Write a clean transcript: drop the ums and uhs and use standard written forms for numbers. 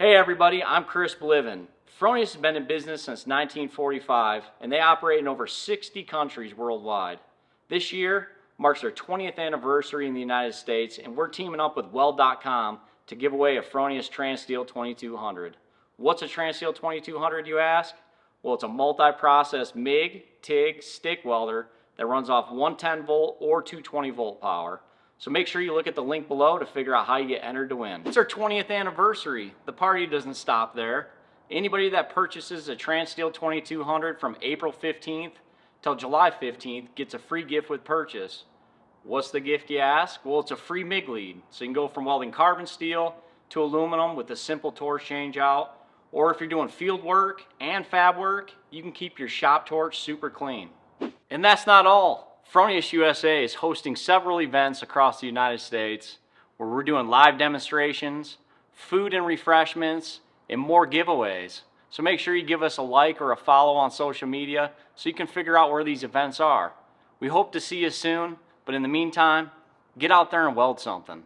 Hey everybody, I'm Chris Bliven. Fronius has been in business since 1945 and they operate in over 60 countries worldwide. This year marks their 20th anniversary in the United States and we're teaming up with Weld.com to give away a Fronius TransSteel 2200. What's a TransSteel 2200 you ask? Well, it's a multi-process MIG, TIG, stick welder that runs off 110 volt or 220 volt power. So make sure you look at the link below to figure out how you get entered to win. It's our 20th anniversary. The party doesn't stop there. Anybody that purchases a TransSteel 2200 from April 15th till July 15th gets a free gift with purchase. What's the gift you ask? Well, it's a free MIG lead. So you can go from welding carbon steel to aluminum with a simple torch change out. Or if you're doing field work and fab work, you can keep your shop torch super clean. And that's not all. Fronius USA is hosting several events across the United States where we're doing live demonstrations, food and refreshments, and more giveaways. So make sure you give us a like or a follow on social media so you can figure out where these events are. We hope to see you soon, but in the meantime, get out there and weld something.